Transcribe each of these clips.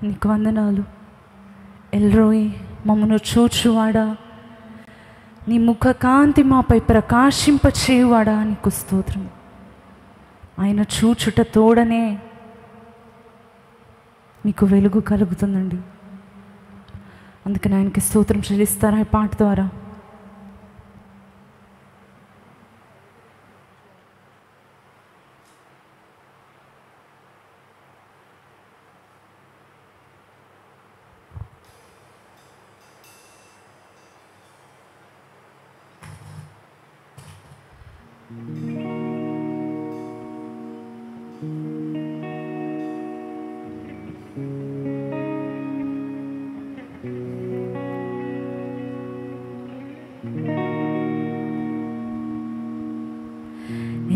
నీకు వందనాలు. ఎల్రోయి, మమ్మను చూచువాడా, నీ ముఖ కాంతి మాపై ప్రకాశింపచేయువాడా, నీకు స్తోత్రం. ఆయన చూచుట తోడనే మీకు వెలుగు కలుగుతుందండి. అందుకని ఆయనకి స్తోత్రం చెల్లిస్తారా ఈ పాట ద్వారా?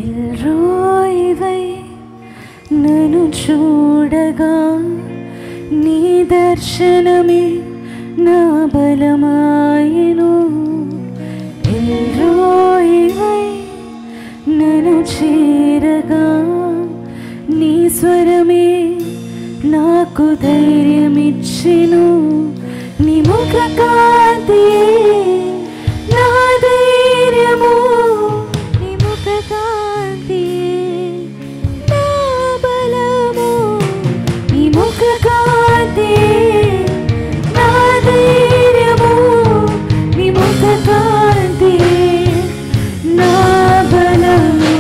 ఎల్రోయివై నన్ను చూడగా నీ దర్శనమే నా బలమాయెను. ఎల్రోయివై నన్ను చేరగా నీ స్వరమే నాకు ధైర్యమిచ్చెను. నీ ముఖ కాంతియే నా ధైర్యము, నీ ముఖ కాంతియే నా బలము, నీ ముఖ కాంతియే నా ధైర్యము, నీ ముఖ కాంతియే నా బలము.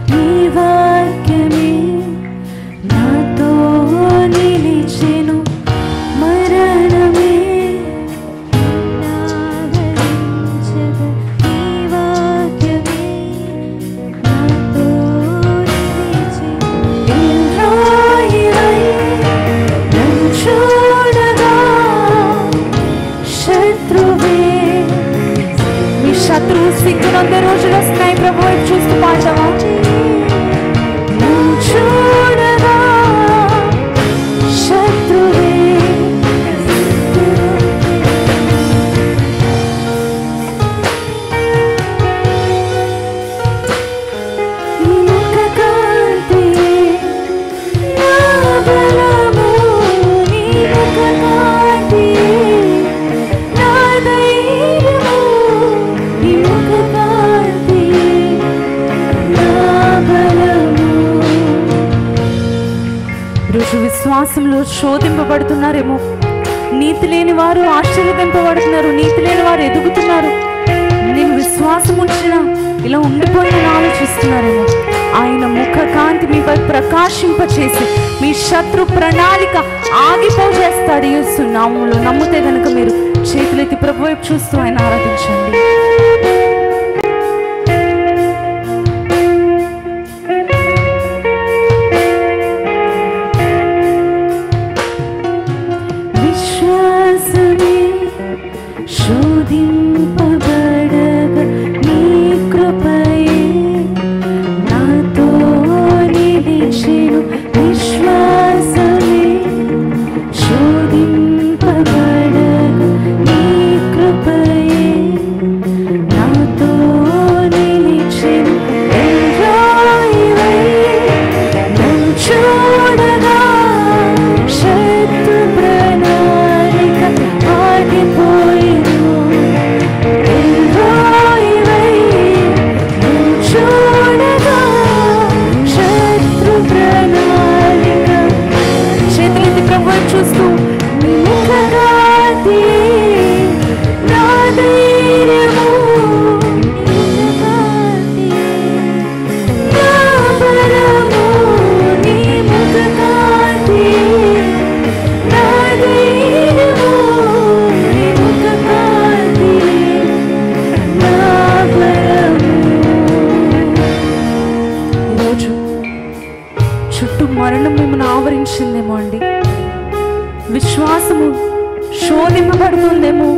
నీ వాక్యమే నాతో నిలిచెను. మరణమే నావరించగా నీ వాక్యమే నాతో నిలిచెను. ఎల్రోయివై నన్ను చూడగా శత్రువే, మీ శత్రువు సిగ్గునంద రోజులు వస్తున్నాయి. ప్రభు వైపు చూస్తూ పాడతావా? నన్ను చూడగా శత్రువే, నీ ముఖ కాంతియే నా బలము, నీ ముఖ కాంతియే నా ధైర్యము, నీ ముఖ కాంతియే నా బలము. ఈరోజు విశ్వాసంలో శోధింపబడుతున్నారేమో. నీతి లేని వారు ఆశ్చర్యపడుతున్నారు, నీతి లేని వారు ఎదుగుతున్నారు. నేను విశ్వాసం ఉంచిన ఇలా ఉండిపోయిన ఆలోచిస్తున్నారేమో. ఆయన ముఖ కాంతి మీపై ప్రకాశింపచేసి మీ శత్రు ప్రణాళిక ఆగిపోజేస్తాడు. యేసు నామములో నమ్మితే కనుక మీరు చేతులెత్తి ప్రభు వైపు చూస్తూ ఆయన ఆరాధించండి. విశ్వాసమే శోధింపబడగా నీ కృపయే నాతో నిలిచెను. విశ్వాసమే శోధింపబడగా నీ కృపయే నాతో నిలిచెను. ఎల్రోయివై నన్ను చూడగా శత్రు ప్రణాళిక ఆగిపోయెను. ఎల్రోయివై నన్ను చూడగా శత్రు ప్రణాళిక. చేతులెత్తి ప్రభు వైపు చూస్తూ నీ ముఖ కాంతియే నా ధైర్యము, నీ ముఖ కాంతియే నా బలము, నీ ముఖ కాంతియే నా ధైర్యము, నీ ముఖ కాంతియే నా బలము. ఈరోజు చుట్టూ మరణం మిమ్మల్ని ఆవరించిందేమో అండి. విశ్వాసము శోధింపబడుతుందేమో.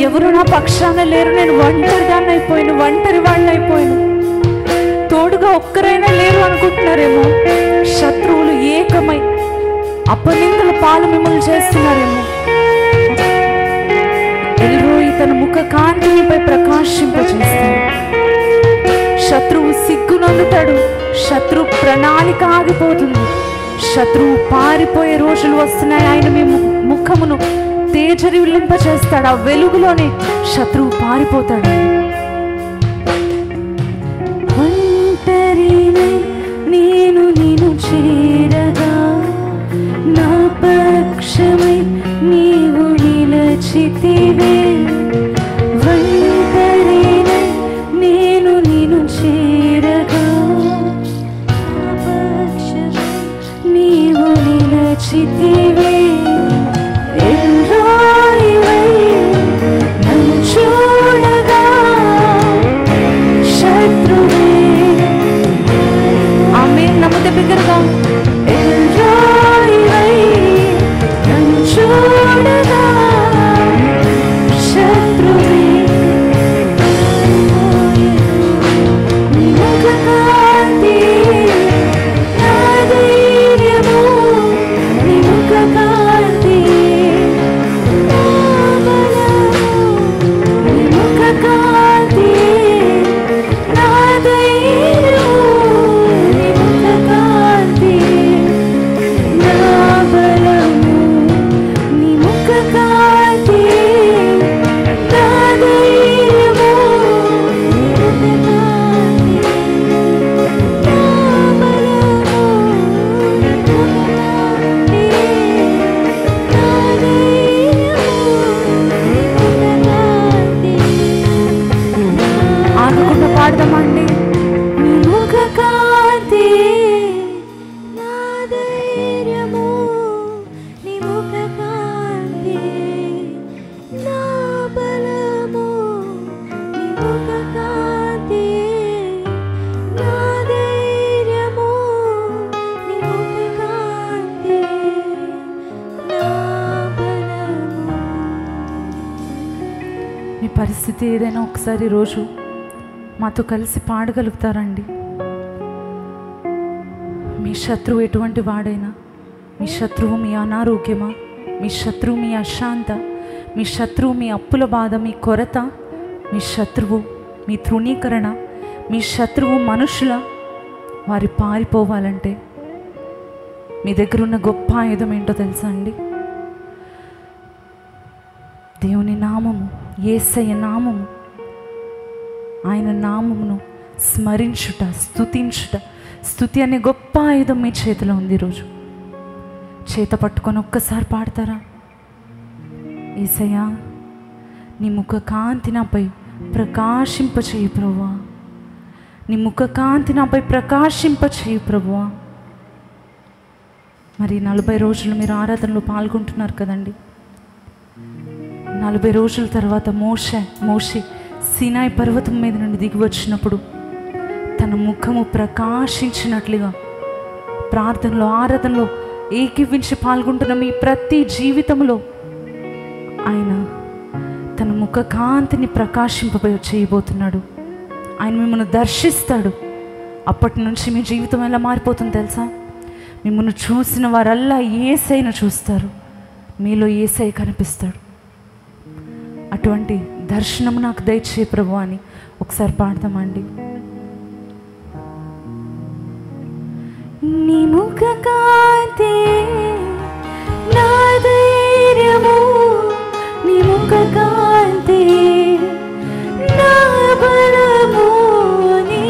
ఎవరు నా పక్షాన లేరు, నేను ఒంటరిదాన్ని అయిపోయాను, ఒంటరి వాళ్ళని అయిపోయాను, తోడుగా ఒక్కరైనా లేరు అనుకుంటున్నారేమో. శత్రువులు ఏకమై అపనిందల పాలు మిమ్మల్ని చేస్తున్నారేమో. ఎల్రోయి తన ముఖ కాంతినిపై ప్రకాశింపచేస్తాడు. శత్రువు సిగ్గునందుతాడు, శత్రు ప్రణాళిక ఆగిపోతుంది, శత్రువు పారిపోయే రోజులు వస్తున్నాయి. ఆయన మీ ముఖమును తేజరిల్లింపచేస్తాడు. ఆ వెలుగులోనే శత్రువు పారిపోతాడు. నేను నిన్ను చేరగా నా పక్షమై నీవు నిలచితివే. నేను నిన్ను చేరగా నా పక్షమై నీవు నిలచితివే. నన్ను చూడగా శత్రువే. ఆమె నమ్ముతే బిగ్గరగా నన్ను చూడగా శత్రువే. నీ ముఖ కాంతి నా ధైర్యము, నీ ముఖ కాంతి నా బలము, నీ ముఖ కాంతి నా ధైర్యము, నీ ముఖ కాంతి నా బలము, నీ ముఖ కాంతి నా ధైర్యము, నీ ముఖ కాంతి నా బలము, నీ ముఖ కాంతి నా ధైర్యము. ఆగకుండా పాడదామండి. నీ ముఖ కాంతి నా ధైర్యము, నీ ముఖ కాంతి నా బలము, నీ ముఖ కాంతి నా ధైర్యము, నీ ముఖ కాంతి నా బలము. మీ పరిస్థితి ఏదైనా ఒకసారి రోజు మాతో కలిసి పాడగలుగుతారండి. మీ శత్రువు ఎటువంటి వాడైనా, మీ శత్రువు మీ అనారోగ్యమా, మీ శత్రువు మీ అశాంత, మీ శత్రువు మీ అప్పుల బాధ, మీ కొరత, మీ శత్రువు మీ తృణీకరణ, మీ శత్రువు మనుషుల, వారి పారిపోవాలంటే మీ దగ్గర ఉన్న గొప్ప ఆయుధం ఏంటో తెలుసా అండి? దేవుని నామము, యేసయ్య నామము. ఆయన నామమును స్మరించుట, స్తుతించుట. స్తుతి అనే గొప్ప ఆయుధం మీ చేతిలో ఉంది. ఈరోజు చేత పట్టుకొని ఒక్కసారి పాడతారా? యేసయ్యా, నీ ముఖ కాంతి నాపై ప్రకాశింపచేయి ప్రభువా, నీ ముఖ కాంతి నాపై ప్రకాశింపచేయి ప్రభువా. మరి 40 రోజులు మీరు ఆరాధనలో పాల్గొంటున్నారు కదండి. 40 రోజుల తర్వాత మోషే సీనాయి పర్వతం మీద నుండి దిగి వచ్చినప్పుడు తన ముఖము ప్రకాశించినట్లుగా ప్రార్థనలో, ఆరాధనలో ఏకీవించి పాల్గొంటున్న మీ ప్రతి జీవితంలో ఆయన తన ముఖ కాంతిని చేయబోతున్నాడు. ఆయన మిమ్మల్ని దర్శిస్తాడు. అప్పటి నుంచి మీ జీవితం ఎలా మారిపోతుంది తెలుసా? మిమ్మల్ని చూసిన వారల్లా యేసయ్యను చూస్తారు, మీలో యేసయ్య కనిపిస్తాడు. అటువంటి దర్శనం నాకు దయచేయి ప్రభు అని ఒకసారి పాడదామండి. నీ ముఖ కాంతి నా ధైర్యము, నీ ముఖ కాంతి నా బలము, నీ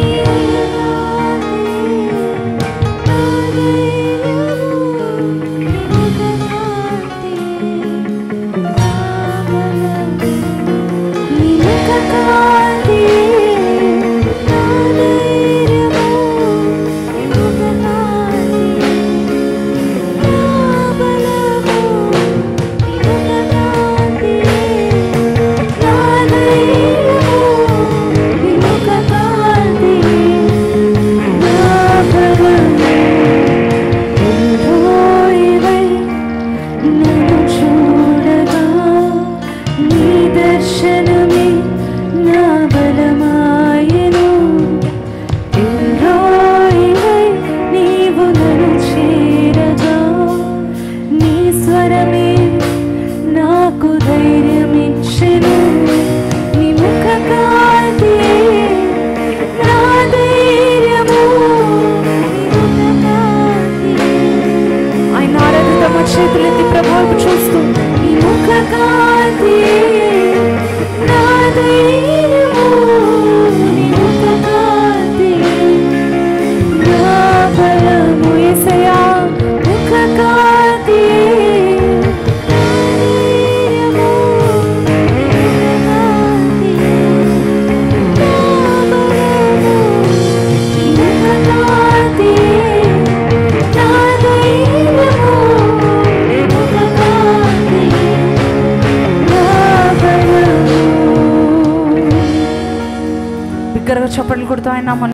స్వరమే నాకు ధైర్యమిచ్చెను, నీ ముఖ కాంతియే నా ధైర్యము, నీ ముఖ కాంతియే. ఆయన ఆరాధిద్దామా చేతులెత్తి ప్రభువుకు చూస్తూ, నీ ముఖ కాంతియే నా ధైర్యము, నీ ముఖ కాంతియే నా బలము. యేసయ్యా ముఖ కాంతియే బిగ్గరగా చప్పట్లు కొడుతూ ఆయన